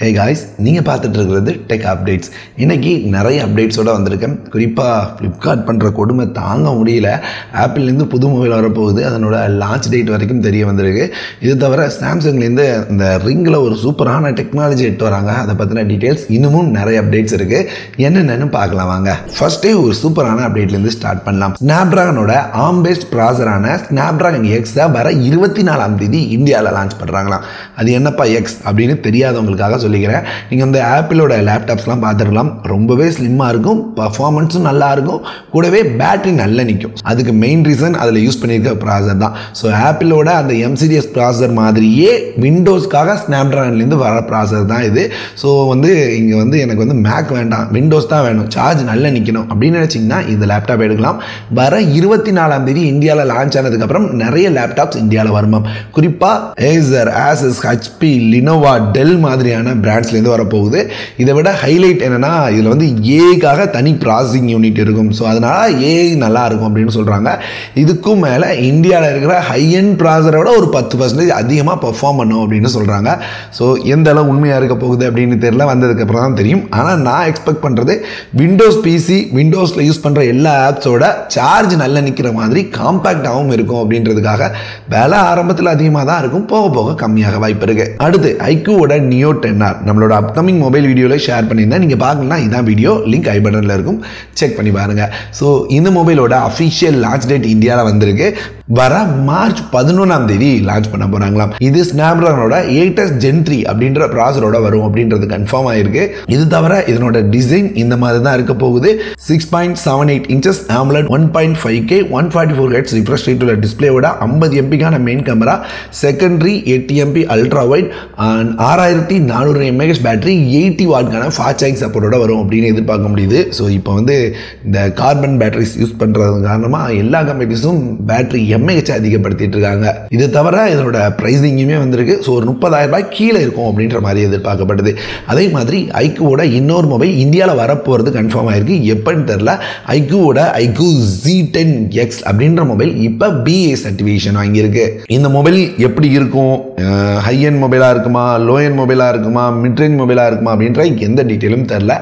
Hey guys, நீங்கள் பார்த்துட்டு இருக்கிறது டெக் அப்டேட்ஸ். இன்றைக்கி நிறைய அப்டேட்ஸோடு வந்திருக்கேன். குறிப்பாக ஃப்ளிப்கார்ட் பண்ணுற கொடுமை தாங்க முடியல. ஆப்பிள்லேருந்து புது மொபைல் வரப்போகுது, அதனோட லான்ச் டேட் வரைக்கும் தெரிய வந்திருக்கு. இது தவிர சாம்சங்லேருந்து இந்த ரிங்கில் ஒரு சூப்பரான டெக்னாலஜி எட்டு வராங்க. அதை பற்றின டீட்டெயில்ஸ் இன்னமும் நிறைய அப்டேட்ஸ் இருக்குது. என்னென்னு பார்க்கலாம் வாங்க. ஃபர்ஸ்ட்டே ஒரு சூப்பரான அப்டேட்லேருந்து ஸ்டார்ட் பண்ணலாம். ஸ்னாப்ட்ராகனோட ஆர்ம் பேஸ்ட் ப்ராசரான ஸ்னாப்ட்ராகன் எக்ஸை வர 24ஆம் தேதி இந்தியாவில் லான்ச் பண்ணுறாங்களாம். அது என்னப்பா எக்ஸ் அப்படின்னு தெரியாதவங்களுக்காக சொல்லிக்கிறேன். நீங்கள் வந்து ஆப்பிளோட லேப்டாப்ஸ்லாம் பார்த்துருக்கலாம். ரொம்பவே ஸ்லிம்மாக இருக்கும், பர்ஃபார்மன்ஸும் நல்லா இருக்கும், கூடவே பேட்டரி நல்லா நிற்கும். அதுக்கு மெயின் ரீசன் அதில் யூஸ் பண்ணியிருக்க ப்ராசர் தான். ஸோ ஆப்பிளோட அந்த எம்சிடிஎஸ் ப்ராசர் மாதிரியே விண்டோஸ்க்காக ஸ்னாப்ட்ராகன்லேருந்து வர ப்ராசர் தான் இது. ஸோ வந்து இங்கே வந்து எனக்கு வந்து மேக் வேண்டாம், விண்டோஸ் தான் வேணும், சார்ஜ் நல்லா நிற்கணும் அப்படின்னு நினச்சிங்கன்னா இந்த லேப்டாப் எடுக்கலாம். வர 24ஆம் தேதி இந்தியாவில் லான்ச் ஆனதுக்கப்புறம் நிறைய லேப்டாப்ஸ் இந்தியாவில் வருமாம். குறிப்பாக Acer, Asus, HP, Lenovo, Dell மாதிரியான பிராண்ட்ஸ்லேருந்து வரப்போகுது. இதை விட ஹைலைட் என்னென்னா இதில் வந்து ஏஐக்காக தனி ப்ராசஸிங் யூனிட் இருக்கும். ஸோ அதனால் ஏஐ நல்லா இருக்கும் அப்படின்னு சொல்கிறாங்க. இதுக்கும் மேலே இந்தியாவில் இருக்கிற ஹை எண்ட் ப்ராசரை விட ஒரு 10% அதிகமாக பெர்ஃபார்ம் பண்ணும் அப்படின்னு சொல்கிறாங்க. ஸோ எந்த அளவு உண்மையாக இருக்க போகுது அப்படின்னு தெரியல, வந்ததுக்கப்புறம் தான் தெரியும். ஆனால் நான் எக்ஸ்பெக்ட் பண்ணுறது விண்டோஸ் பிசி, விண்டோஸில் யூஸ் பண்ணுற எல்லா ஆப்ஸோட சார்ஜ் நல்லா நிற்கிற மாதிரி காம்பேக்டாகவும் இருக்கும் அப்படின்றதுக்காக. விலை ஆரம்பத்தில் அதிகமாக தான் இருக்கும், போக போக கம்மியாக வாய்ப்பு இருக்குது. அடுத்து ஐக்யூவோட நியோ 10R நம்மளோட அப்கமிங் மொபைல் வீடியோவில் ஷேர் பண்ணியிருந்தேன். நீங்கள் பார்க்கலாம், இதான் வீடியோ, லிங்க் ஐ பட்டனில் இருக்கும், செக் பண்ணி பாருங்கள். ஸோ இந்த மொபைலோட அஃபிஷியல் லான்ச் டேட் இந்தியாவில் வந்திருக்கு. வர மார்ச் 11ஆம் தேதி லான்ச் பண்ண போகிறாங்களாம். இது ஸ்னாப்ட்ராகனோட 8S Gen 3 அப்படின்ற ப்ராசரோட வரும் அப்படின்றது கன்ஃபார்ம் ஆயிருக்கு. இது தவிர இதனோட டிசைன் இந்த மாதிரி தான் இருக்க போகுது. 6.78 inches AMOLED 1.5K 144Hz refresh rate உள்ள டிஸ்பிளேயோட 50 MPக்கான main camera, secondary 8 MP ultra wide and 6400 mAh battery, 80 வாட்கான ஃபாஸ்ட் சார்ஜிங் சப்போர்ட்டோட வரும் அப்படின்னு எதிர்பார்க்க முடியுது. ஸோ இப்போ வந்து இந்த கார்பன் பேட்டரிஸ் யூஸ் பண்ணுறது காரணமாக எல்லா கம்பெனிஸும் பேட்டரி எம்ஏஹெச் அதிகப்படுத்திட்டு இருக்காங்க. இது தவிர இதனோட பிரைசிங்குமே வந்திருக்கு. ஸோ ஒரு 30,000 ரூபாய் கீழே இருக்கும் அப்படின்ற மாதிரி எதிர்பார்க்கப்படுது. அதே மாதிரி ஐக்யூவோட இன்னொரு மொபைல் இந்தியாவில் வரப்போகிறது கன்ஃபார்ம் ஆயிருக்கு. எப்பன்னு தெரியல. ஐக்யூவோட ஐக்யூ Z10X அப்படின்ற மொபைல் இப்போ BA சர்டிஃபிகேஷன் வாங்கியிருக்கு. இந்த மொபைல் எப்படி இருக்கும், ஹை எண்ட் மொபைலாக இருக்குமா, லோ எண்ட் மொபைலாக இருக்குமா, மிட் ரேஞ்ச் மொபைலாக இருக்குமா அப்படின்ற எந்த டீட்டெயிலும் தெரில.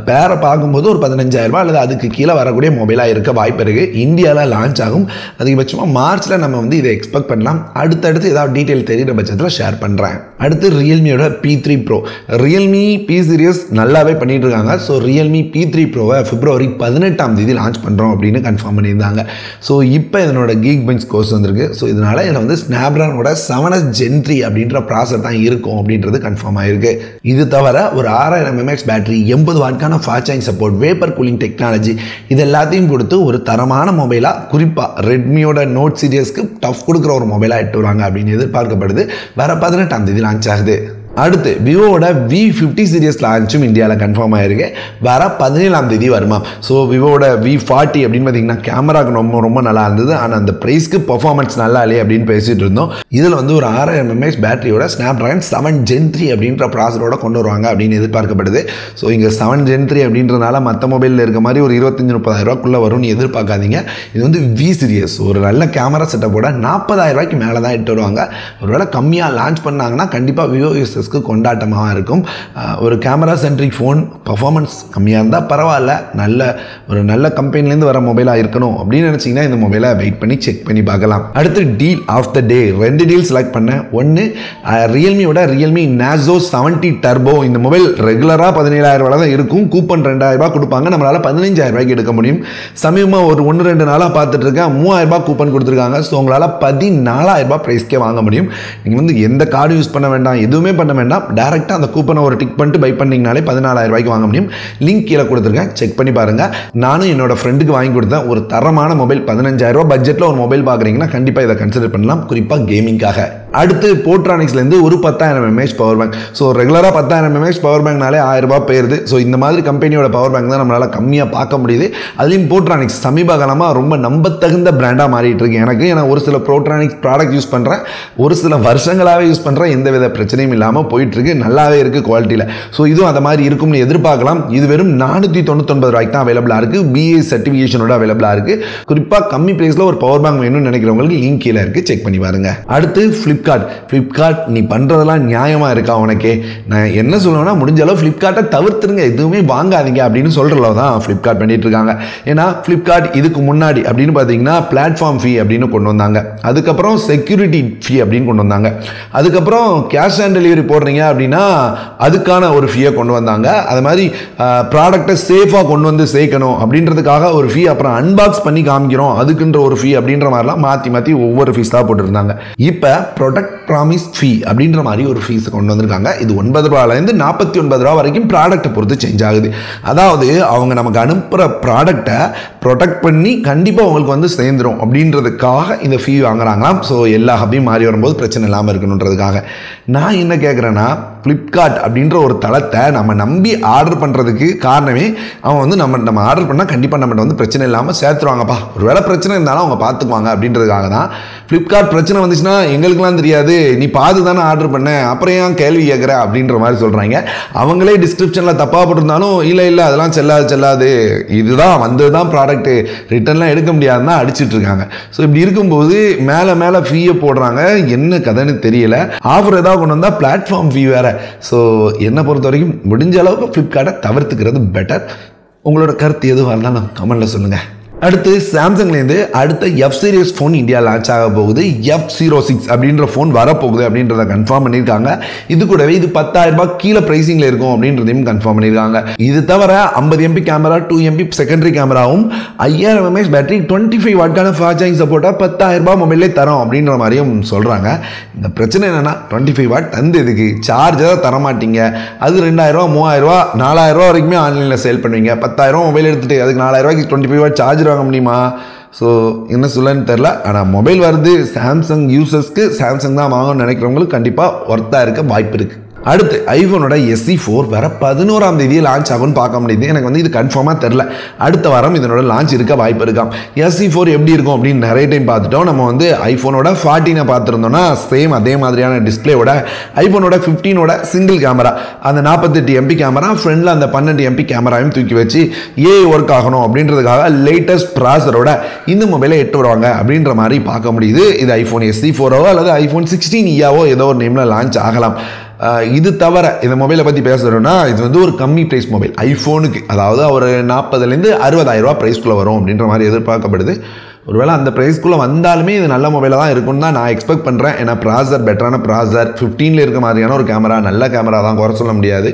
பேரை பார்க்கும்போது ஒரு 15,000 ரூபாய் அல்லது அதுக்கு கீழே வரக்கூடிய மொபைலாக இருக்க வாய்ப்பு இருக்குது. இந்தியாவில் லான்ச் ஆகும். அதிகபட்சமாக மார்ச்சில் நம்ம வந்து இதை எக்ஸ்பெக்ட் பண்ணலாம். அடுத்தடுத்து ஏதாவது டீட்டெயில் தெரிகிற பட்சத்தில் ஷேர் பண்ணுறேன். அடுத்து ரியல்மியோட P3 Pro. Realme P series நல்லாவே பண்ணிட்டு இருக்காங்க. ஸோ ரியல்மி P3 Proவை பிப்ரவரி 18ஆம் தேதி லான்ச் பண்ணுறோம் அப்படின்னு கன்ஃபார்ம் பண்ணியிருந்தாங்க. ஸோ இப்போ இதனோட கீக் பெஞ்ச் கோர்ஸ் வந்திருக்கு. ஸோ இதனால் இதில் வந்து ஸ்னாப்ட்ராகனோட 7S Gen 3 அப்படின்ற ப்ராசர் தான் இருக்கும் அப்படின்றது கன்ஃபார்ம் ஆயிருக்கு. இது தவிர ஒரு 6000 mAh பேட்டரி, 80 வாட்கான fast charging support, vapour cooling technology, இது எல்லாத்தையும் கொடுத்து ஒரு தரமான மொபைலாக, குறிப்பாக ரெட்மியோட நோட் சீரியஸ்க்கு டஃப் கொடுக்குற ஒரு மொபைலாக எட்டு வராங்க அப்படின்னு எதிர்பார்க்கப்படுது. வர 18ஆம் தேதி லான்ச் ஆகுது. அடுத்து விவோட V50 சீரியஸ் லான்ச்சும் இந்தியாவில் கன்ஃபார்ம் ஆயிருக்கு. வர 17ஆம் தேதி வருமா. ஸோ விவோட V40 அப்படின்னு பார்த்தீங்கன்னா கேமராக்கு ரொம்ப ரொம்ப நல்லா இருந்தது. ஆனால் அந்த ப்ரைஸ்க்கு பர்ஃபார்மன்ஸ் நல்லா இல்லையே அப்படின்னு பேசிட்டு இருந்தோம். இதில் வந்து ஒரு 6000 mAh பேட்டரியோட ஸ்னாப்ட்ராகன் 7 Gen 3 அப்படின்ற ப்ராசரோட கொண்டு வருவாங்க அப்படின்னு எதிர்பார்க்கப்படுது. ஸோ இங்கே 7 Gen 3 அப்படின்றனால மற்ற மொபைலில் இருக்க மாதிரி ஒரு 25-30,000 ரூபாய்க்குள்ளே வரும்னு எதிர்பார்க்காதீங்க. இது வந்து V சீரியஸ், ஒரு நல்ல கேமரா செட்டப்போட 40,000 ரூபாய்க்கு மேலே தான் எட்டு வருவாங்க. ஒருவேளை கம்மியாக லான்ச் பண்ணாங்கன்னா கண்டிப்பாக விவோ யூசர்ஸ் கொண்டாட்டமாக இருக்கும். ஒரு கேமரா சென்ட்ரிக் ஃபோன், பர்ஃபார்மன்ஸ் கம்மியாக இருந்தால் பரவாயில்ல, நல்ல கம்பெனிலேருந்து வர மொபைலாக இருக்கணும் அப்படின்னு நினச்சிங்கன்னா இந்த மொபைலை வெயிட் பண்ணி செக் பண்ணி பார்க்கலாம். அடுத்து deal of the day 2 deal select பண்ணேன். ஒன்று ரியல்மியோட ரியல்மி நாசோ 70 டர்போ. இந்த மொபைல் ரெகுலராக 17,000 ரூபாய் தான் இருக்கும். கூப்பன் 2,000 ரூபாய் கொடுப்பாங்க, நம்மளால் 15,000 ரூபாய்க்கு எடுக்க முடியும். சமயமாக ஒரு 1-2 நாளாக பார்த்துட்டு இருக்கேன், 3,000 ரூபாய் கூப்பன் கொடுத்துருக்காங்க. ஸோ உங்களால் 14,000 ரூபாய் ப்ரைஸ்க்கே வாங்க முடியும். நீங்கள் வந்து எந்த கார்டு யூஸ் பண்ண வேண்டாம், எதுவுமே பண்ண வேண்டாம், டேரெக்டாக அந்த கூப்பனை ஒரு டிக் பண்ணிட்டு பை பண்ணிங்கனாலே 14,000 ரூபாய்க்கு வாங்க முடியும். லிங்க் கீழே கொடுத்துருக்கேன், செக் பண்ணி பாருங்கள். நானும் என்னோட ஃப்ரெண்டுக்கு வாங்கி கொடுத்தேன். ஒரு தரமான மொபைல், 15,000 ரூபாய் பட்ஜெட்டில் ஒரு மொபைல் பார்க்குறீங்கன்னா கண்டிப்பாக இதை கன்சிடர் பண்ணலாம், குறிப்பாக கேமிங்காக. அடுத்து போட்ரானிக்ஸ்லேருந்து ஒரு 10,000 mAh பவர் பேங்க். ஸோ ரெகுலராக 10,000 mAh பவர் பேங்க்னாலே 1000 ரூபாய் போயிருது. ஸோ இந்த மாதிரி கம்பெனியோட பவர் பேங்க் தான் நம்மளால் கம்மியாக பார்க்க முடியுது. அதுலேயும் போட்ரானிக்ஸ் சமீப காலமாக ரொம்ப நம்பத்தகுந்த பிராண்டாக மாறிட்டு இருக்கு எனக்கு. ஏன்னா ஒரு சில போட்ரானிக்ஸ் ப்ராடக்ட் யூஸ் பண்ணுறேன், ஒரு சில வருஷங்களாகவே யூஸ் பண்ணுறேன், எந்த வித பிரச்சனையும் இல்லாமல் போயிட்டுருக்கு, நல்லாவே இருக்குது குவாலிட்டியில். ஸோ இதுவும் அந்த மாதிரி இருக்கும்னு எதிர்பார்க்கலாம். இது வெறும் 499 ரூபாய்க்கு தான் அவைலபிளாக இருக்குது. BA சர்டிஃபிகேஷனோட அவைலபிளாக இருக்குது. குறிப்பாக கம்மி ப்ரைஸில் ஒரு பவர் பேங்க் வேணும்னு நினைக்கிறவங்களுக்கு லிங்க் கீழே இருக்குது, செக் பண்ணி பாருங்க. அடுத்து ஃப்ளிப்கார்ட் நீ பண்ணுறதெல்லாம் நியாயமாக இருக்கா உனக்கே? நான் என்ன சொல்லுவேன்னா, முடிஞ்ச அளவு ஃப்ளிப்கார்ட்டை தவிர்த்துருங்க, எதுவுமே வாங்காதீங்க அப்படின்னு சொல்கிறளவு தான் ஃப்ளிப்கார்ட் பண்ணிட்டு இருக்காங்க. ஏன்னா ஃப்ளிப்கார்ட் இதுக்கு முன்னாடி அப்படின்னு பார்த்தீங்கன்னா பிளாட்ஃபார்ம் ஃபீ அப்படின்னு கொண்டு வந்தாங்க, அதுக்கப்புறம் செக்யூரிட்டி ஃபீ அப்படின்னு கொண்டு வந்தாங்க, அதுக்கப்புறம் கேஷ் ஆன் டெலிவரி போடுறீங்க அப்படின்னா அதுக்கான ஒரு ஃபீயை கொண்டு வந்தாங்க. அது மாதிரி ப்ராடக்டை சேஃபாக கொண்டு வந்து சேர்க்கணும் அப்படின்றதுக்காக ஒரு ஃபீ, அப்புறம் அன்பாக்ஸ் பண்ணி காமிக்கிறோம் அதுக்குன்ற ஒரு ஃபீ அப்படின்ற மாதிரிலாம் மாற்றி ஒவ்வொரு ஃபீஸ் தான் போட்டுருந்தாங்க. இப்போ ப்ராடக்ட் ப்ராமிஸ் ஃபீ அப்படின்ற மாதிரி ஒரு ஃபீஸை கொண்டு வந்திருக்காங்க. இது 9 ரூபாயிலேருந்து 49 ரூபா வரைக்கும் ப்ராடக்ட்டை பொறுத்து சேஞ்ச் ஆகுது. அதாவது அவங்க நமக்கு அனுப்புகிற ப்ராடக்டை ப்ரொடெக்ட் பண்ணி கண்டிப்பாக உங்களுக்கு வந்து சேர்ந்துடும் அப்படின்றதுக்காக இந்த ஃபீ வாங்குறாங்களாம். ஸோ எல்லா ஹப்பையும் மாறி வரும்போது பிரச்சனை இல்லாமல் இருக்கணுன்றதுக்காக. நான் என்ன கேட்குறேன்னா, ஃப்ளிப்கார்ட் அப்படின்ற ஒரு தளத்தை நம்ம நம்பி ஆர்டர் பண்ணுறதுக்கு காரணமே அவன் வந்து நம்ம ஆர்டர் பண்ணால் கண்டிப்பாக நம்மகிட்ட வந்து பிரச்சனை இல்லாமல் சேர்த்துருவாங்கப்பா, ஒரு வேளை பிரச்சனை இருந்தாலும் அவங்க பார்த்துக்குவாங்க அப்படின்றதுக்காக தான். ஃப்ளிப்கார்ட் பிரச்சனை வந்துச்சுன்னா எங்களுக்குலாம் தெரியாது, நீ பார்த்து தானே ஆர்டர் பண்ண, அப்புறம் ஏன் கேள்வி கேட்குற அப்படின்ற மாதிரி சொல்கிறாங்க. அவங்களே டிஸ்கிரிப்ஷனில் தப்பாக போட்டிருந்தாலும் இல்லை அதெல்லாம் செல்லாது, இதுதான் வந்தது தான் ப்ராடக்ட்டு, ரிட்டர்ன்லாம் எடுக்க முடியாதுன்னா அடிச்சிட்டு இருக்காங்க. ஸோ இப்படி இருக்கும்போது மேலே ஃபீயை போடுறாங்க, என்ன கதைன்னு தெரியல. ஆஃபர் ஏதாவது கொண்டு வந்தால் பிளாட்ஃபார்ம் ஃபீ வேறு. ஸோ என்னை பொறுத்த வரைக்கும் முடிஞ்ச அளவுக்கு ஃப்ளிப்கார்ட்டை தவிர்த்துக்கிறது பெட்டர். உங்களோட கருத்து எதுவாக இருந்தாலும் கமெண்ட்டில் சொல்லுங்கள். அடுத்து சாம்சங்லேருந்து அடுத்த F series phone India launch ஆக போகுது. F06 அப்படின்ற ஃபோன் வரப்போகுது அப்படின்றத கன்ஃபார்ம் பண்ணியிருக்காங்க. இது கூடவே இது 10,000 ரூபாய் கீழே ப்ரைஸிங்கில் இருக்கும் அப்படின்றதையும் கன்ஃபார்ம் பண்ணியிருக்காங்க. இது தவிர 50 MP கேமரா, 2 MP செகண்டரி கேமராவும் 5000 mAh பேட்டரி, 25 வாட்கான ஃபாஸ்ட் சார்ஜிங் சப்போர்ட்டாக 10,000 ரூபாய் மொபைலே தரோம் அப்படின்ற மாதிரியும் சொல்கிறாங்க. இந்த பிரச்சனை என்னென்னா 25 வாட் தந்து இதுக்கு சார்ஜராக தரமாட்டீங்க. அது 2000 ரூபா, 3000 ரூபா, 4000 ரூபா வரைக்குமே ஆன்லைனில் சேல் பண்ணுவீங்க. 10,000 மொபைல் எடுத்துகிட்டு அதுக்கு 4000 ரூபாய்க்கு 25 வாட் சார்ஜ் வாங்க முடியுமா? ஸோ என்ன சொல்லன்னு தெரில. ஆனால் மொபைல் வருது, சாம்சங் யூசர்ஸ்க்கு சாம்சங் தான் வாங்கணும்னு நினைக்கிறவங்களுக்கு கண்டிப்பாக ஒர்த்தாக இருக்க வாய்ப்பு இருக்குது. அடுத்து ஐஃபோனோட SE4 வர 11ஆம் தேதி லான்ச் ஆகும்னு பார்க்க முடியுது. எனக்கு வந்து இது கன்ஃபார்மாக தெரில, அடுத்த வாரம் இதனோட லான்ச் இருக்க வாய்ப்பு இருக்காம். SE4 எப்படி இருக்கும் அப்படின்னு நிறைய டைம் பார்த்துட்டோம். நம்ம வந்து ஐஃபோனோட 14 பார்த்துருந்தோம்னா சேம் அதே மாதிரியான டிஸ்பிளேயோட ஐஃபோனோட 15ஓட சிங்கிள் கேமரா, அந்த 48 MP கேமரா, ஃப்ரண்டில் அந்த 12 MP கேமராவையும் தூக்கி வச்சு AI ஒர்க் ஆகணும் அப்படின்றதுக்காக லேட்டஸ்ட் ப்ராசரோட இந்த மொபைலை எட்டு வருவாங்க அப்படின்ற மாதிரி பார்க்க முடியுது. இது ஐஃபோன் SE4ஓ அல்லது ஐஃபோன் 16eவோ ஏதோ ஒரு நேமில் லான்ச் ஆகலாம். இது தவிர இந்த மொபைலை பற்றி பேசுகிறோன்னா, இது வந்து ஒரு கம்மி ப்ரைஸ் மொபைல் ஐஃபோனுக்கு, அதாவது ஒரு 40,000 60,000 ரூபா ப்ரைஸ்க்குள்ளே வரும் அப்படின்ற மாதிரி எதிர்பார்க்கப்படுது. ஒருவேளை அந்த ப்ரைஸ்க்குள்ளே வந்தாலுமே இது நல்ல மொபைலாக தான் இருக்கும்னு தான் நான் எக்ஸ்பெக்ட் பண்ணுறேன். ஏன்னா ப்ராசர் பெட்டரான ப்ராசர், 15 இருக்க மாதிரியான ஒரு கேமரா, நல்ல கேமரா தான், குறை சொல்ல முடியாது.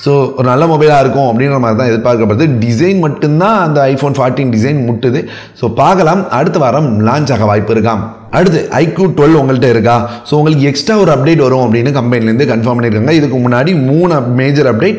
ஸோ ஒரு நல்ல மொபைலாக இருக்கும் அப்படின்ற மாதிரி தான் எதிர்பார்க்கப்படுது. டிசைன் மட்டும்தான் அந்த ஐஃபோன் 14 டிசைன் முட்டுது. ஸோ பார்க்கலாம், அடுத்த வாரம் லான்ச் ஆக வாய்ப்பு இருக்காம். அடுத்து iQOO 12 உங்கள்கிட்ட இருக்கா? ஸோ உங்களுக்கு எக்ஸ்ட்ரா ஒரு அப்டேட் வரும் அப்படின்னு கம்பெனிலேருந்து கன்ஃபார்ம் பண்ணியிருக்காங்க. இதுக்கு முன்னாடி 3 மேஜர் அப்டேட்,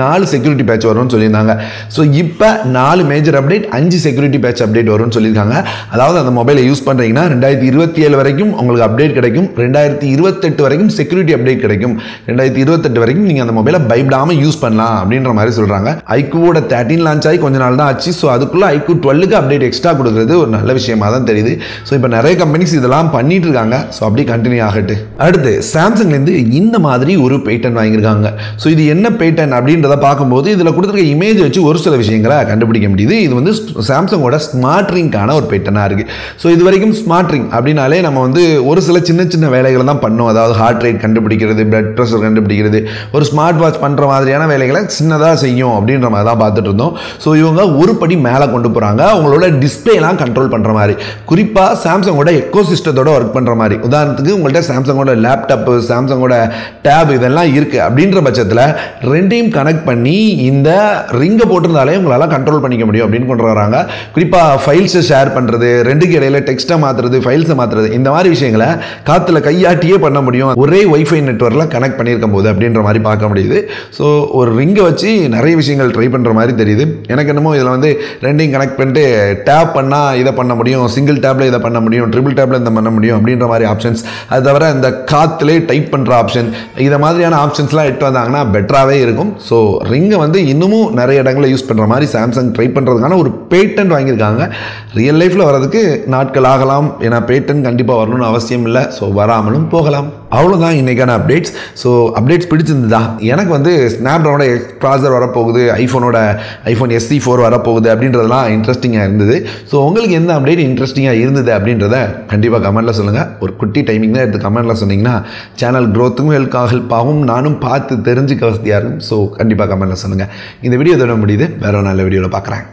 4 செக்யூரிட்டி பேட்ச் வரும்னு சொல்லியிருந்தாங்க. ஸோ இப்போ 4 major update, 5 security patch update வரும்னு சொல்லியிருக்காங்க. அதாவது அந்த மொபைலை யூஸ் பண்ணுறீங்கன்னா 2027 வரைக்கும் உங்களுக்கு அப்டேட் கிடைக்கும், 2028 வரைக்கும் செக்யூரிட்டி அப்டேட் கிடைக்கும், 2028 வரைக்கும் நீங்கள் அந்த மொபைலை பயப்படாமல் யூஸ் பண்ணலாம் அப்படின்ற மாதிரி சொல்கிறாங்க. iQOOட 13 லான்ச் ஆகி கொஞ்ச நாள் தான் ஆச்சு. ஸோ அதுக்குள்ளே iQOO 12க்கு அப்டேட் எக்ஸ்ட்ரா கொடுக்குறது ஒரு நல்ல விஷயமா தான் தெரியுது. ஸோ இப்போ நிறைய கம்பெனிஸ் இதெல்லாம் பண்ணிட்டு இருக்காங்க. ஸோ அப்படி கண்டினியூ ஆகட்டு. அடுத்து சாம்சங்லேருந்து இந்த மாதிரி ஒரு பேட்டன் வாங்கியிருக்காங்க. ஸோ இது என்ன பேட்டன் அப்படின்றத பார்க்கும்போது இதில் கொடுத்துருக்க இமேஜ் வச்சு ஒரு சில விஷயங்களை கண்டுபிடிக்க முடியுது. இது வந்து சாம்சங்கோட ஸ்மார்ட் ரிங்கான ஒரு பேட்டனாக இருக்குது. ஸோ இது வரைக்கும் ஸ்மார்ட் ரிங் அப்படின்னாலே நம்ம வந்து ஒரு சில சின்ன சின்ன வேலைகளை தான் பண்ணோம். அதாவது ஹார்ட் ரேட் கண்டுபிடிக்கிறது, பிளட் ப்ரெஷர் கண்டுபிடிக்கிறது, ஒரு ஸ்மார்ட் வாட்ச் பண்ணுற மாதிரியான வேலைகளை சின்னதாக செய்யும் அப்படின்ற மாதிரி தான் பார்த்துட்டு இருந்தோம். ஸோ இவங்க ஒரு படி மேலே கொண்டு போகிறாங்க, அவங்களோட டிஸ்பிளேலாம் கண்ட்ரோல் பண்ணுற மாதிரி, குறிப்பாக சாம்சங்கோட எக்கோசிஸ்டத்தோட ஒர்க் பண்ணுற மாதிரி. உதாரணத்துக்கு உங்கள்கிட்ட சாம்சங்கோட லேப்டாப்பு, சாம்சங்கோட டேப் இதெல்லாம் இருக்குது அப்படின்ற பட்சத்தில் ரெண்டையும் கனெக்ட் பண்ணி இந்த ரிங்கை போட்டிருந்தாலே உங்களால் கண்ட்ரோல் பண்ணிக்க முடியும் அப்படின்னு கொண்டு வராங்க. குறிப்பாக ஃபைல்ஸை ஷேர் பண்ணுறது, ரெண்டுக்கு இடையில டெக்ஸ்ட்டை மாற்றுறது, ஃபைல்ஸை மாற்றுறது, இந்த மாதிரி விஷயங்களை காற்றுல கையாட்டியே பண்ண முடியும் ஒரே வைஃபை நெட்வொர்க்கில் கனெக்ட் பண்ணியிருக்கும் போது அப்படின்ற மாதிரி பார்க்க முடியுது. ஸோ ஒரு ரிங்கை வச்சு நிறைய விஷயங்கள் ட்ரை பண்ணுற மாதிரி தெரியுது. எனக்கு என்னமோ இதில் வந்து ரெண்டையும் கனெக்ட் பண்ணிட்டு டேப் பண்ணால் இதை பண்ண முடியும், சிங்கிள் டேப்பில் இதை பண்ண முடியும், ட்ரிபிள் டேப்பில் இந்த பண்ண முடியும் அப்படின்ற மாதிரி ஆப்ஷன்ஸ், அது தவிர இந்த காற்றுலே டைப் பண்ணுற ஆப்ஷன், இதை மாதிரியான ஆப்ஷன்ஸ்லாம் எட்டு வந்தாங்கன்னா பெட்டராகவே இருக்கும். ஸோ ரிங்கை வந்து இன்னமும் நிறைய இடங்களில் யூஸ் பண்ணுற மாதிரி சாம்சங் ட்ரை பண்ணுறதுக்கான ஒரு பேட்டன்ட் வாங்கியிருக்காங்க. ரியல் லைஃப்பில் வர்றதுக்கு நாட்கள் ஆகலாம், ஏன்னா பேட்டன்ட் கண்டிப்பாக வரணும்னு அவசியம் இல்லை. ஸோ வராமலும் போகலாம். அவ்வளோதான் இன்றைக்கான அப்டேட்ஸ். So updates பிடிச்சிருந்ததா? எனக்கு வந்து ஸ்னாப்ட்ராகனோட ப்ராசர் வரப்போகுது, ஐஃபோன் SE4 வரப்போகுது அப்படின்றதெல்லாம் இன்ட்ரெஸ்டிங்காக இருந்தது. ஸோ உங்களுக்கு எந்த அப்டேட் இன்ட்ரெஸ்டிங்காக இருந்தது அப்படின்றத கண்டிப்பாக கமெண்ட்டில் சொல்லுங்கள். ஒரு குட்டி டைமிங் தான் எடுத்து கமெண்ட்டில் சொன்னீங்கன்னா சேனல் க்ரோத்துக்கும் ஹெல்ப் ஆகும், நானும் பார்த்து தெரிஞ்சுக்க வசதியாக இருக்கும். ஸோ கண்டிப்பாக கமெண்ட்டில் சொல்லுங்கள். இந்த வீடியோ இதோட முடியுது. வேறு ஒரு நல்ல வீடியோவில் பார்க்குறேன்.